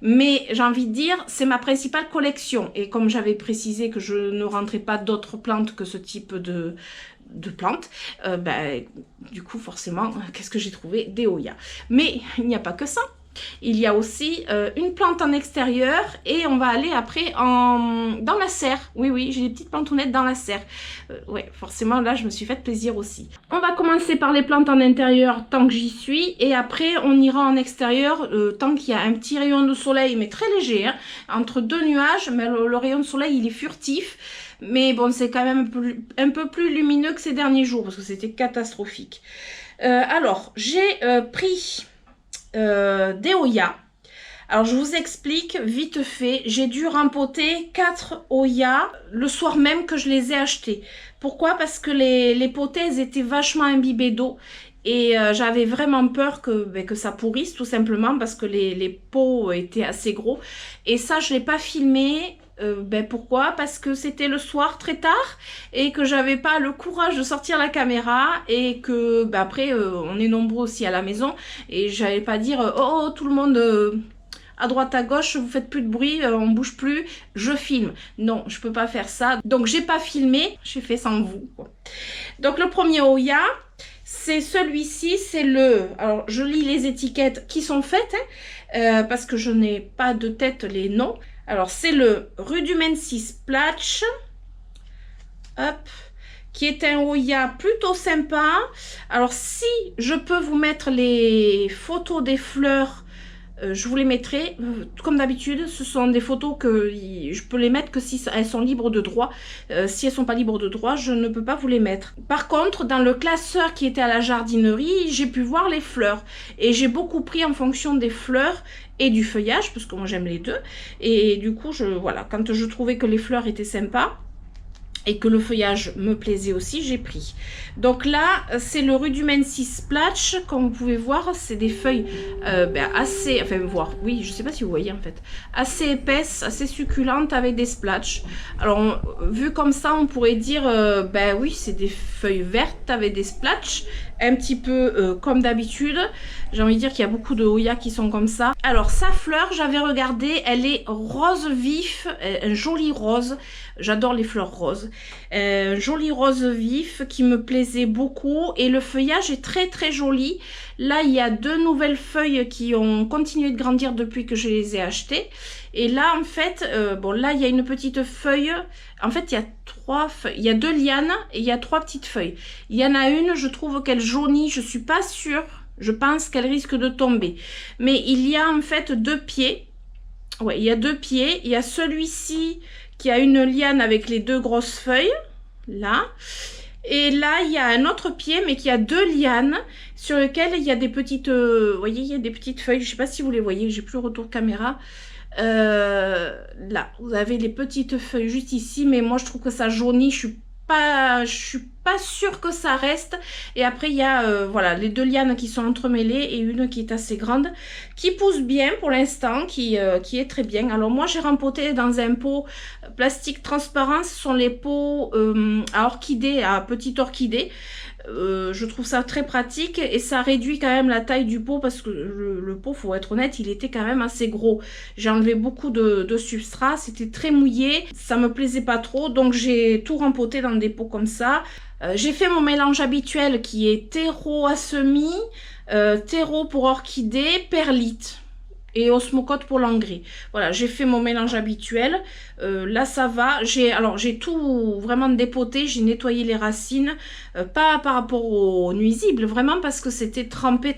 mais j'ai envie de dire, c'est ma principale collection. Et comme j'avais précisé que je ne rentrais pas d'autres plantes que ce type de plantes, du coup, forcément, qu'est-ce que j'ai trouvé? Des Hoya. Mais il n'y a pas que ça. Il y a aussi une plante en extérieur et on va aller après dans la serre. Oui, oui, j'ai des petites plantounettes dans la serre. Ouais, forcément, là, je me suis fait plaisir aussi. On va commencer par les plantes en intérieur tant que j'y suis et après, on ira en extérieur tant qu'il y a un petit rayon de soleil, mais très léger, hein, entre deux nuages, mais le rayon de soleil, il est furtif. Mais bon, c'est quand même un peu plus lumineux que ces derniers jours parce que c'était catastrophique. Alors, j'ai pris... des Hoya. Alors je vous explique vite fait, j'ai dû rempoter 4 Hoya le soir même que je les ai achetés. Pourquoi? Parce que les potées elles étaient vachement imbibées d'eau et j'avais vraiment peur que ça pourrisse tout simplement parce que les pots étaient assez gros et ça je l'ai pas filmé. Pourquoi? Parce que c'était le soir très tard et que j'avais pas le courage de sortir la caméra et que après on est nombreux aussi à la maison et j'allais pas dire oh tout le monde à droite à gauche vous faites plus de bruit, on bouge plus, je filme. Non, je peux pas faire ça, donc j'ai pas filmé, j'ai fait sans vous quoi. Donc le premier Hoya, c'est celui-ci, c'est alors je lis les étiquettes qui sont faites parce que je n'ai pas de tête les noms. Alors, c'est le Rudumensis Platsch, hop, qui est un Hoya plutôt sympa. Alors, si je peux vous mettre les photos des fleurs, je vous les mettrai. Comme d'habitude, ce sont des photos que je peux les mettre que si elles sont libres de droit. Si elles ne sont pas libres de droit, je ne peux pas vous les mettre. Par contre, dans le classeur qui était à la jardinerie, j'ai pu voir les fleurs. Et j'ai beaucoup pris en fonction des fleurs et du feuillage, parce que moi j'aime les deux. Et du coup, voilà, quand je trouvais que les fleurs étaient sympas, et que le feuillage me plaisait aussi, j'ai pris. Donc là, c'est le Rudumensis Platsch, comme vous pouvez voir, c'est des feuilles assez, enfin voir, oui, je sais pas si vous voyez en fait, assez épaisses, assez succulentes avec des splatchs. Alors, vu comme ça, on pourrait dire, oui, c'est des feuilles vertes avec des splatchs, un petit peu comme d'habitude. J'ai envie de dire qu'il y a beaucoup de Hoya qui sont comme ça. Alors, sa fleur, j'avais regardé, elle est rose vif, un joli rose. J'adore les fleurs roses. Un joli rose vif qui me plaisait beaucoup. Et le feuillage est très très joli. Là, il y a 2 nouvelles feuilles qui ont continué de grandir depuis que je les ai achetées. Et là, en fait, là, il y a une petite feuille. En fait, il y a 3 feuilles. Il y a 2 lianes et il y a 3 petites feuilles. Il y en a une, je trouve qu'elle jaunit. Je suis pas sûre. Je pense qu'elle risque de tomber. Mais il y a en fait 2 pieds. Ouais, il y a 2 pieds. Il y a celui-ci qui a une liane avec les 2 grosses feuilles. Là. Et là, il y a un autre pied, mais qui a 2 lianes sur lesquelles il y a des petites... vous voyez, il y a des petites feuilles. Je ne sais pas si vous les voyez. J'ai plus le retour caméra. Là, vous avez les petites feuilles juste ici. Mais moi, je trouve que ça jaunit. Je suis pas sûre que ça reste. Et après il y a voilà les 2 lianes qui sont entremêlées et une qui est assez grande, qui pousse bien pour l'instant, qui est très bien. Alors moi j'ai rempoté dans un pot plastique transparent. Ce sont les pots à orchidées, à petites orchidées. Je trouve ça très pratique et ça réduit quand même la taille du pot parce que le pot, faut être honnête, il était quand même assez gros. J'ai enlevé beaucoup de substrat, c'était très mouillé, ça me plaisait pas trop, donc j'ai tout rempoté dans des pots comme ça. J'ai fait mon mélange habituel qui est terreau à semis, terreau pour orchidée, perlite et osmocote pour l'engrais. Voilà, j'ai fait mon mélange habituel. Là, ça va. J'ai tout vraiment dépoté. J'ai nettoyé les racines. Pas par rapport aux nuisibles, vraiment parce que c'était trempé.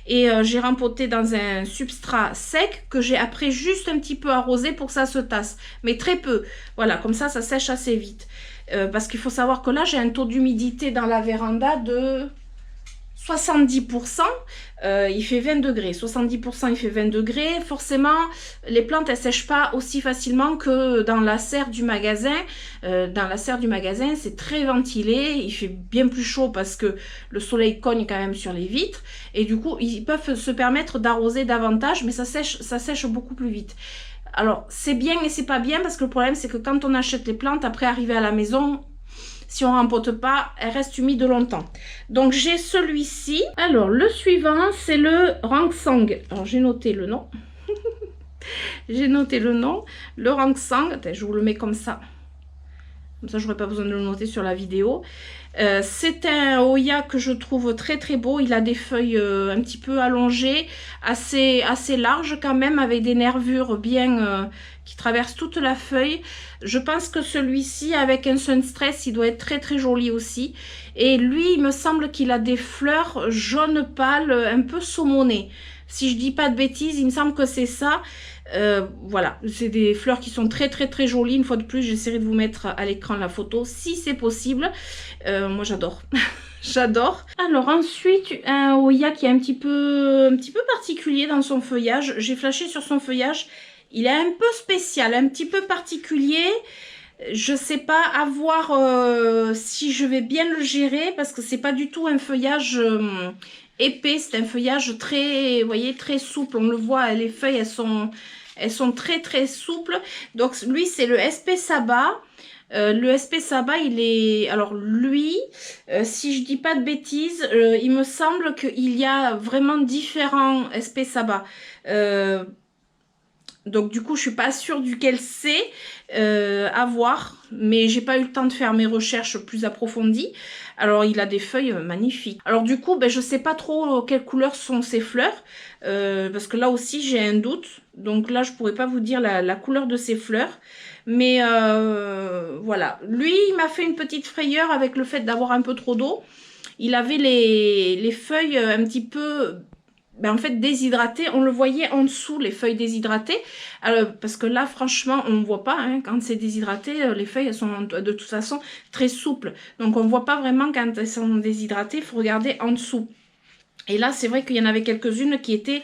Et j'ai rempoté dans un substrat sec que j'ai après juste un petit peu arrosé pour que ça se tasse. Mais très peu. Voilà, comme ça sèche assez vite. Parce qu'il faut savoir que là, j'ai un taux d'humidité dans la véranda de 70%, il fait 20 degrés. 70%, il fait 20 degrés. Forcément, les plantes, elles sèchent pas aussi facilement que dans la serre du magasin. Dans la serre du magasin, c'est très ventilé. Il fait bien plus chaud parce que le soleil cogne quand même sur les vitres. Et du coup, ils peuvent se permettre d'arroser davantage, mais ça sèche beaucoup plus vite. Alors, c'est bien et c'est pas bien parce que le problème, c'est que quand on achète les plantes, après arriver à la maison, si on rempote pas, elle reste humide longtemps. Donc j'ai celui-ci. Alors le suivant, c'est le Rangsang. Alors j'ai noté le nom. J'ai noté le nom. Le Rangsang. Attends, je vous le mets comme ça. Comme ça, j'aurais pas besoin de le noter sur la vidéo. C'est un Hoya que je trouve très très beau. Il a des feuilles un petit peu allongées, assez larges quand même, avec des nervures bien qui traversent toute la feuille. Je pense que celui-ci, avec un Sunstress, il doit être très très joli aussi. Et lui, il me semble qu'il a des fleurs jaune pâle, un peu saumonées. Si je dis pas de bêtises, il me semble que c'est ça. Voilà, c'est des fleurs qui sont très très très jolies. Une fois de plus, j'essaierai de vous mettre à l'écran la photo si c'est possible. Moi j'adore. J'adore. Alors ensuite, un Hoya qui est un petit peu particulier dans son feuillage. J'ai flashé sur son feuillage. Il est un peu spécial, un petit peu particulier. Je sais pas, à voir si je vais bien le gérer parce que c'est pas du tout un feuillage épais, c'est un feuillage très, vous voyez, très souple. On le voit, les feuilles, elles sont très très souples. Donc lui, c'est le SP Saba. Le SP Saba, il est... Alors lui, si je dis pas de bêtises, il me semble qu'il y a vraiment différents SP Saba. Donc du coup, je suis pas sûre duquel c'est à voir, mais j'ai pas eu le temps de faire mes recherches plus approfondies. Alors il a des feuilles magnifiques. Alors du coup, ben, je sais pas trop quelles couleurs sont ces fleurs, parce que là aussi j'ai un doute. Donc là, je pourrais pas vous dire la couleur de ces fleurs. Mais voilà, lui, il m'a fait une petite frayeur avec le fait d'avoir un peu trop d'eau. Il avait les feuilles un petit peu... Ben en fait déshydratées, on le voyait en dessous, les feuilles déshydratées, parce que là franchement on ne voit pas, hein, quand c'est déshydraté, les feuilles elles sont de toute façon très souples, donc on ne voit pas vraiment quand elles sont déshydratées, il faut regarder en dessous. Et là c'est vrai qu'il y en avait quelques-unes qui étaient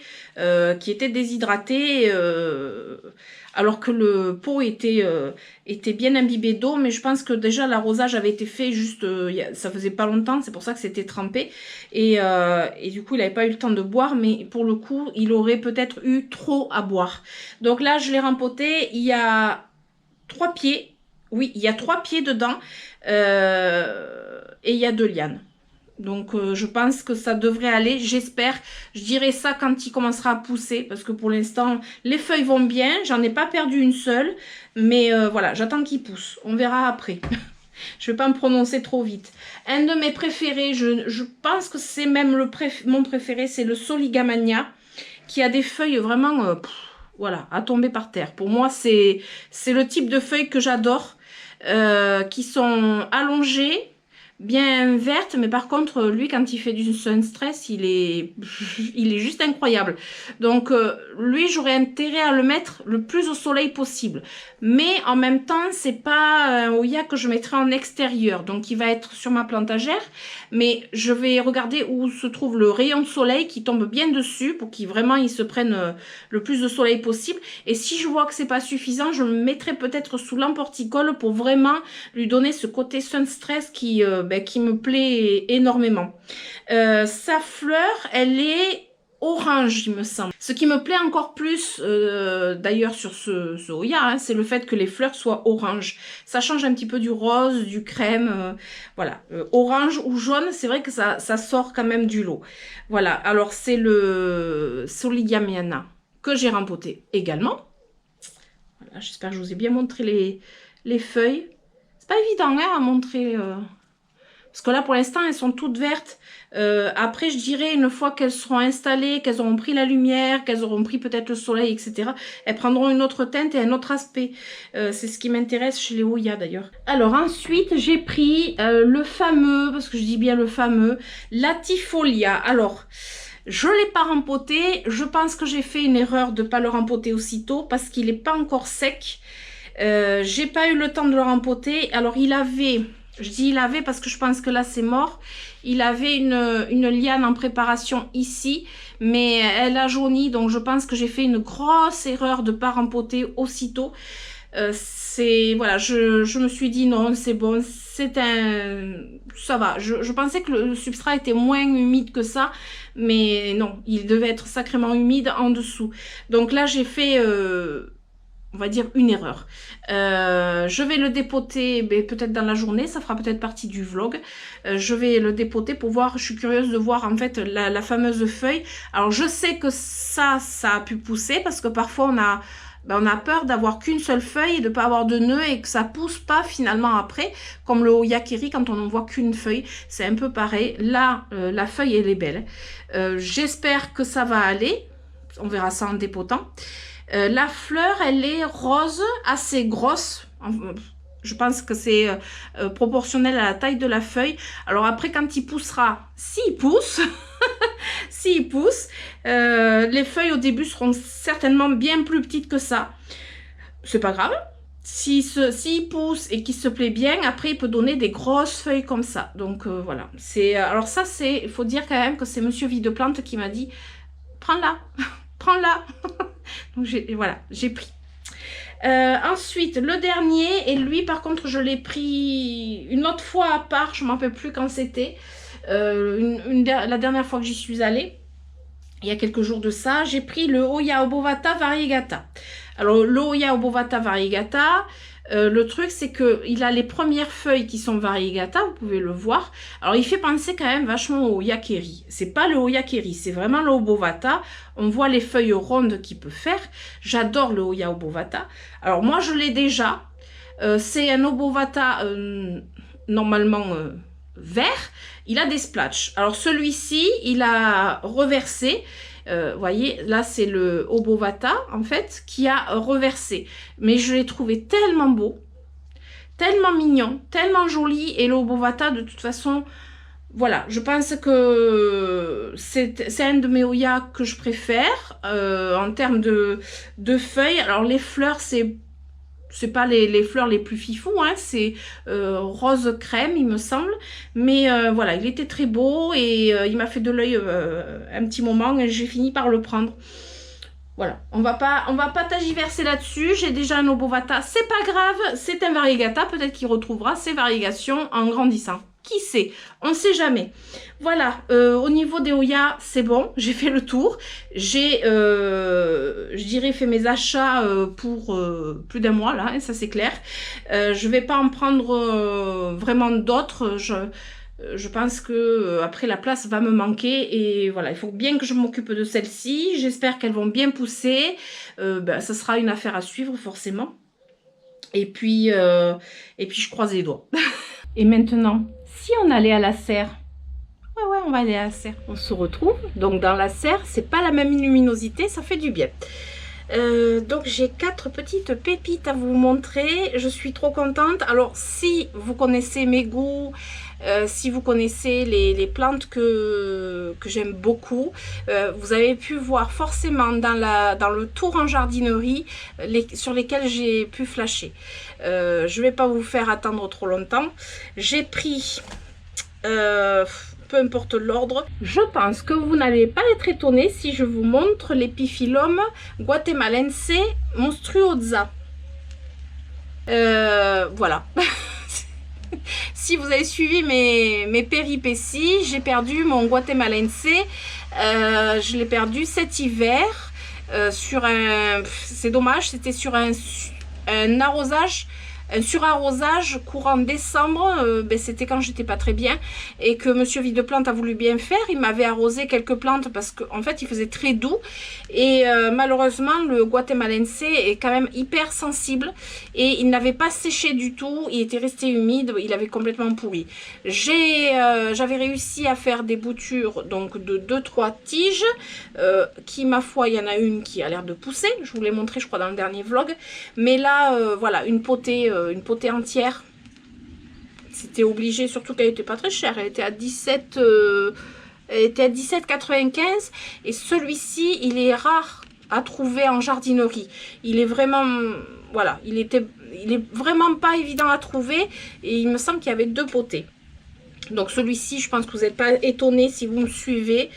déshydratées, alors que le pot était bien imbibé d'eau, mais je pense que déjà l'arrosage avait été fait juste, ça faisait pas longtemps, c'est pour ça que c'était trempé, et du coup il n'avait pas eu le temps de boire, mais pour le coup il aurait peut-être eu trop à boire. Donc là je l'ai rempoté, il y a 3 pieds, oui il y a 3 pieds dedans, et il y a 2 lianes. Donc je pense que ça devrait aller, j'espère. Je dirais ça quand il commencera à pousser, parce que pour l'instant les feuilles vont bien, j'en ai pas perdu une seule, mais voilà, j'attends qu'il pousse, on verra après. Je vais pas me prononcer trop vite. Un de mes préférés, je pense que c'est même mon préféré, c'est le Soligamania, qui a des feuilles vraiment, voilà, à tomber par terre. Pour moi c'est le type de feuilles que j'adore, qui sont allongées, bien verte, mais par contre lui quand il fait du Sunstress il est juste incroyable. Donc lui j'aurais intérêt à le mettre le plus au soleil possible, mais en même temps c'est pas un Hoya que je mettrai en extérieur, donc il va être sur ma plantagère, mais je vais regarder où se trouve le rayon de soleil qui tombe bien dessus pour qu'il vraiment il se prenne le plus de soleil possible, et si je vois que c'est pas suffisant, je le mettrai peut-être sous lampe horticole pour vraiment lui donner ce côté Sunstress qui me plaît énormément. Sa fleur, elle est orange, il me semble. Ce qui me plaît encore plus, d'ailleurs, sur ce Hoya, hein, c'est le fait que les fleurs soient orange. Ça change un petit peu du rose, du crème, voilà. Orange ou jaune, c'est vrai que ça sort quand même du lot. Voilà, alors c'est le Soligamania que j'ai rempoté également. Voilà, j'espère que je vous ai bien montré les feuilles. C'est pas évident hein, à montrer... Parce que là, pour l'instant, elles sont toutes vertes. Après, je dirais, une fois qu'elles seront installées, qu'elles auront pris la lumière, qu'elles auront pris peut-être le soleil, etc., elles prendront une autre teinte et un autre aspect. C'est ce qui m'intéresse chez les Hoya, d'ailleurs. Alors, ensuite, j'ai pris le fameux, parce que je dis bien le fameux, Latifolia. Alors... je ne l'ai pas rempoté. Je pense que j'ai fait une erreur de ne pas le rempoter aussitôt parce qu'il n'est pas encore sec. J'ai pas eu le temps de le rempoter. Alors, il avait... Je dis il avait parce que je pense que là c'est mort. Il avait une liane en préparation ici, mais elle a jauni, donc je pense que j'ai fait une grosse erreur de ne pas rempoter aussitôt. Voilà, je me suis dit non, c'est bon, ça va. Je pensais que le substrat était moins humide que ça, mais non, il devait être sacrément humide en dessous. Donc là, j'ai fait, on va dire, une erreur. Je vais le dépoter peut-être dans la journée, ça fera peut-être partie du vlog. Je vais le dépoter pour voir, je suis curieuse de voir en fait la fameuse feuille. Alors je sais que ça a pu pousser parce que parfois on a peur d'avoir qu'une seule feuille et de ne pas avoir de nœud et que ça pousse pas finalement après, comme le Oyakeri quand on n'en voit qu'une feuille, c'est un peu pareil. Là, la feuille elle est belle. J'espère que ça va aller, on verra ça en dépotant. La fleur elle est rose, assez grosse. Je pense que c'est proportionnel à la taille de la feuille. Alors après, quand il poussera, s'il pousse, s'il pousse, les feuilles au début seront certainement bien plus petites que ça. C'est pas grave. S'il pousse et qu'il se plaît bien, après il peut donner des grosses feuilles comme ça. Donc voilà. Alors ça, il faut dire quand même que c'est Monsieur Videplante qui m'a dit « Prends-la, prends-la ». Donc voilà, j'ai pris. Ensuite, le dernier, et lui par contre je l'ai pris une autre fois à part, je ne m'en rappelle plus quand c'était, la dernière fois que j'y suis allée, il y a quelques jours de ça, j'ai pris le Hoya Obovata Variegata. Alors le Hoya Obovata Variegata, le truc c'est que il a les premières feuilles qui sont Variegata, vous pouvez le voir. Alors il fait penser quand même vachement au Oyakeri. C'est pas le Oyakeri, c'est vraiment le Obovata. On voit les feuilles rondes qu'il peut faire. J'adore le Hoya Obovata. Alors moi je l'ai déjà. C'est un Obovata normalement vert. Il a des splatchs. Alors celui-ci, il a reversé. Vous voyez, là c'est le Obovata en fait qui a reversé. Mais je l'ai trouvé tellement beau, tellement mignon, tellement joli. Et le Obovata de toute façon, voilà, je pense que c'est un de mes Hoya que je préfère en termes de feuilles. Alors les fleurs, c'est pas les fleurs les plus fifous, hein, c'est rose crème il me semble, mais voilà, il était très beau et il m'a fait de l'œil un petit moment et j'ai fini par le prendre. Voilà, on va pas tagiverser là-dessus, j'ai déjà un Obovata, c'est pas grave, c'est un Variegata, peut-être qu'il retrouvera ses variegations en grandissant. Qui sait? On ne sait jamais. Voilà, au niveau des Hoya, c'est bon, j'ai fait le tour. J'ai, je dirais, fait mes achats pour plus d'un mois, là, hein, ça c'est clair. Je vais pas en prendre vraiment d'autres. Je pense que après la place va me manquer et voilà, il faut bien que je m'occupe de celles-ci. J'espère qu'elles vont bien pousser. Ça sera une affaire à suivre forcément. Et puis je croise les doigts. Et maintenant, si on allait à la serre, ouais, on va aller à la serre. On se retrouve. Donc dans la serre, c'est pas la même luminosité, ça fait du bien. Donc j'ai 4 petites pépites à vous montrer. Je suis trop contente. Alors si vous connaissez mes goûts, si vous connaissez les plantes que j'aime beaucoup, vous avez pu voir forcément dans le tour en jardinerie sur lesquels j'ai pu flasher. Je ne vais pas vous faire attendre trop longtemps. J'ai pris, peu importe l'ordre, je pense que vous n'allez pas être étonné si je vous montre l'Epiphyllum guatemalense monstruosa. Voilà. Si vous avez suivi mes péripéties, j'ai perdu mon guatemalense. Je l'ai perdu cet hiver sur un... C'est dommage, c'était sur un arrosage, un surarrosage courant décembre. C'était quand j'étais pas très bien et que Monsieur Videplante a voulu bien faire. Il m'avait arrosé quelques plantes parce qu'en fait il faisait très doux et malheureusement le guatemalense est quand même hyper sensible et il n'avait pas séché du tout, il était resté humide, il avait complètement pourri. J'avais réussi à faire des boutures donc de 2-3 tiges qui, ma foi, il y en a une qui a l'air de pousser, je vous l'ai montré je crois dans le dernier vlog, mais là voilà, une potée entière, c'était obligé, surtout qu'elle n'était pas très chère, elle était à 17,95 et celui-ci il est rare à trouver en jardinerie. Il est vraiment, voilà, il est vraiment pas évident à trouver et il me semble qu'il y avait 2 potées. Donc celui-ci, je pense que vous n'êtes pas étonné si vous me suivez.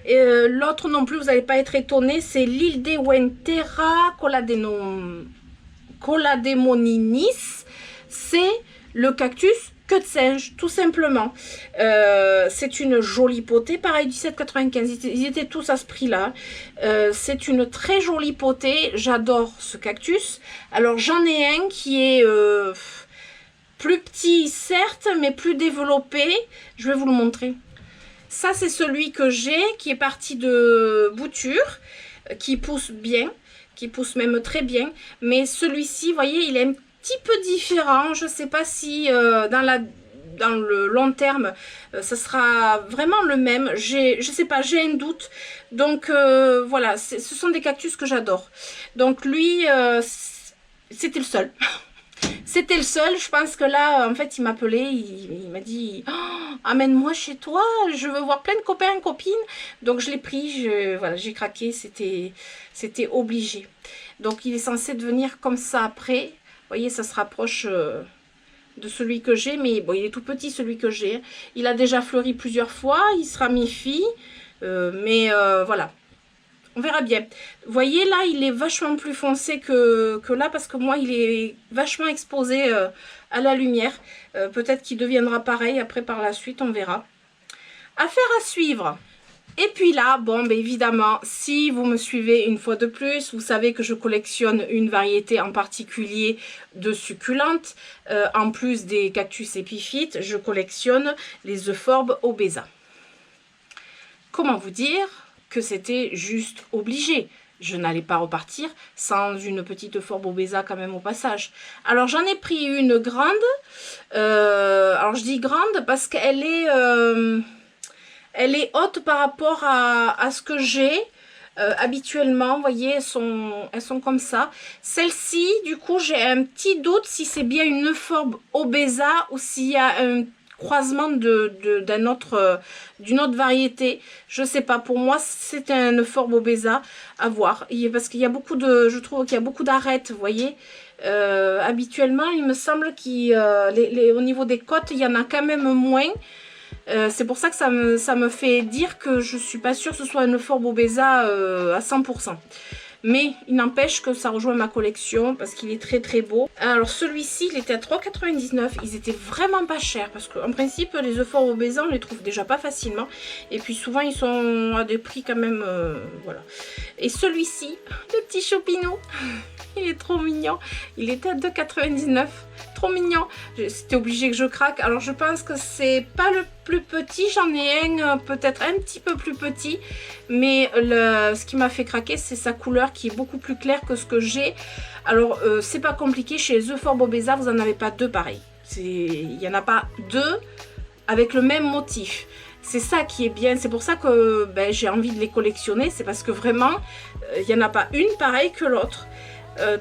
L'autre non plus, vous n'allez pas être étonné, c'est l'Ildewentera Colademoninis. C'est le cactus queue de singe, tout simplement. C'est une jolie potée, pareil, 17,95. Ils étaient tous à ce prix-là. C'est une très jolie potée. J'adore ce cactus. Alors, j'en ai un qui est plus petit, certes, mais plus développé. Je vais vous le montrer. Ça, c'est celui que j'ai, qui est parti de bouture, qui pousse bien, qui pousse même très bien. Mais celui-ci, vous voyez, il est un petit peu différent. Je ne sais pas si dans le long terme, ça sera vraiment le même. Je sais pas, j'ai un doute. Donc, voilà, ce sont des cactus que j'adore. Donc, lui, c'était le seul. C'était le seul. Je pense que là, en fait, il m'appelait, il m'a dit oh, amène-moi chez toi, je veux voir plein de copains et copines. Donc je l'ai pris, voilà, j'ai craqué, c'était obligé. Donc il est censé devenir comme ça après. Vous voyez, ça se rapproche de celui que j'ai, mais bon, il est tout petit celui que j'ai. Il a déjà fleuri plusieurs fois, il sera mi-fille, mais voilà. On verra bien. Vous voyez, là, il est vachement plus foncé que là, parce que moi, il est vachement exposé à la lumière. Peut-être qu'il deviendra pareil après par la suite, on verra. Affaire à suivre. Et puis là, bon, ben évidemment, si vous me suivez une fois de plus, vous savez que je collectionne une variété en particulier de succulentes. En plus des cactus épiphytes, je collectionne les euphorbes obesa. Comment vous dire que c'était juste obligé. Je n'allais pas repartir sans une petite euphorbes obesa quand même au passage. Alors j'en ai pris une grande. Alors je dis grande parce qu'elle est, elle est haute par rapport à ce que j'ai. Habituellement, vous voyez, elles sont comme ça. Celle-ci, du coup, j'ai un petit doute si c'est bien une euphorbes obesa ou s'il y a un croisement d'une autre variété. Je sais pas, pour moi c'est un euphorbes obesa à voir, parce qu'il y a beaucoup de, je trouve qu'il y a beaucoup d'arêtes, vous voyez. Habituellement il me semble qu'au niveau des côtes il y en a quand même moins. C'est pour ça que ça me fait dire que je suis pas sûre que ce soit un euphorbes obesa à 100%. Mais il n'empêche que ça rejoint ma collection parce qu'il est très très beau. Alors celui-ci, il était à 3,99 €. Ils étaient vraiment pas chers parce qu'en principe, les euphorbes obesa, on les trouve déjà pas facilement. Et puis souvent, ils sont à des prix quand même... voilà. Et celui-ci, le petit choupinou, il est trop mignon. Il était à 2,99 €. Trop mignon. C'était obligé que je craque. Alors je pense que c'est pas le plus petit. J'en ai un peut-être un petit peu plus petit. Mais ce qui m'a fait craquer, c'est sa couleur qui est beaucoup plus claire que ce que j'ai. Alors c'est pas compliqué. Chez les euphorbes obesa, vous n'en avez pas deux pareils. Il n'y en a pas deux avec le même motif. C'est ça qui est bien. C'est pour ça que ben, j'ai envie de les collectionner. C'est parce que vraiment, il n'y en a pas une pareille que l'autre.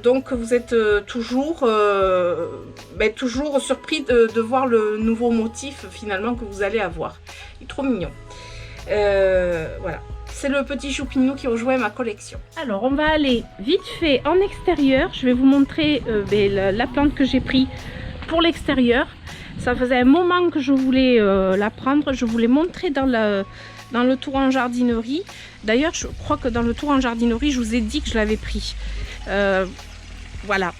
Donc vous êtes toujours surpris de voir le nouveau motif finalement que vous allez avoir. Il est trop mignon. Voilà, c'est le petit choupinou qui rejoint ma collection. Alors on va aller vite fait en extérieur. Je vais vous montrer la plante que j'ai pris pour l'extérieur. Ça faisait un moment que je voulais la prendre. Je voulais montrer dans le tour en jardinerie. D'ailleurs je crois que dans le tour en jardinerie je vous ai dit que je l'avais pris. Voilà.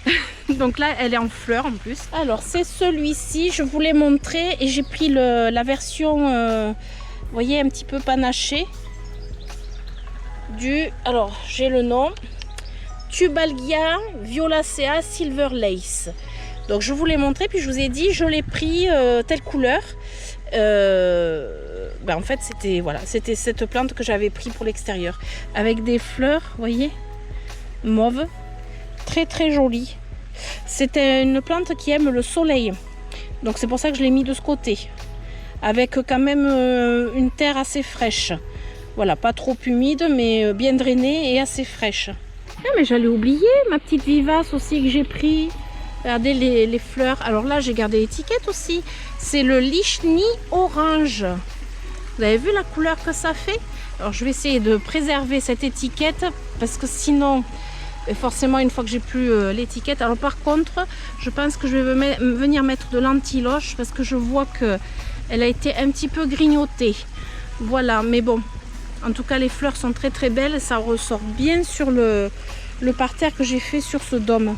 Donc là elle est en fleurs en plus. Alors c'est celui-ci, je vous l'ai montré et j'ai pris la version vous voyez un petit peu panachée alors j'ai le nom Tubalgia Violacea Silver Lace. Donc je vous l'ai montré puis je vous ai dit je l'ai pris telle couleur. En fait c'était voilà, c'était cette plante que j'avais pris pour l'extérieur avec des fleurs, vous voyez, mauve, très très jolie. C'était une plante qui aime le soleil, donc c'est pour ça que je l'ai mis de ce côté avec quand même une terre assez fraîche. Voilà, pas trop humide mais bien drainée et assez fraîche. Ah, mais j'allais oublier ma petite vivace aussi que j'ai pris. Regardez les fleurs. Alors là j'ai gardé l'étiquette aussi. C'est le Lichni orange. Vous avez vu la couleur que ça fait? Alors je vais essayer de préserver cette étiquette parce que sinon, forcément, une fois que j'ai plus l'étiquette. Alors par contre, je pense que je vais venir mettre de l'anti-loche parce que je vois que elle a été un petit peu grignotée. Voilà, mais bon, en tout cas, les fleurs sont très très belles. Ça ressort bien sur le parterre que j'ai fait sur ce dôme.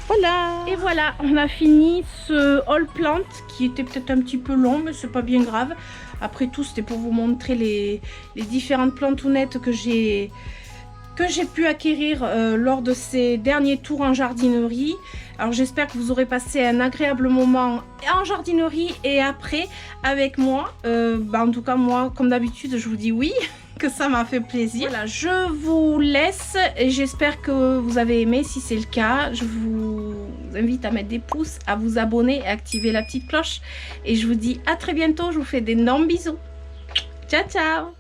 Voilà. Et voilà, on a fini ce haul plant qui était peut-être un petit peu long, mais c'est pas bien grave. Après tout, c'était pour vous montrer les différentes plantounettes que j'ai pu acquérir lors de ces derniers tours en jardinerie. Alors j'espère que vous aurez passé un agréable moment en jardinerie et après avec moi. En tout cas moi, comme d'habitude, je vous dis oui, que ça m'a fait plaisir. Voilà, je vous laisse et j'espère que vous avez aimé. Si c'est le cas, je vous invite à mettre des pouces, à vous abonner et à activer la petite cloche. Et je vous dis à très bientôt, je vous fais d'énormes bisous. Ciao ciao.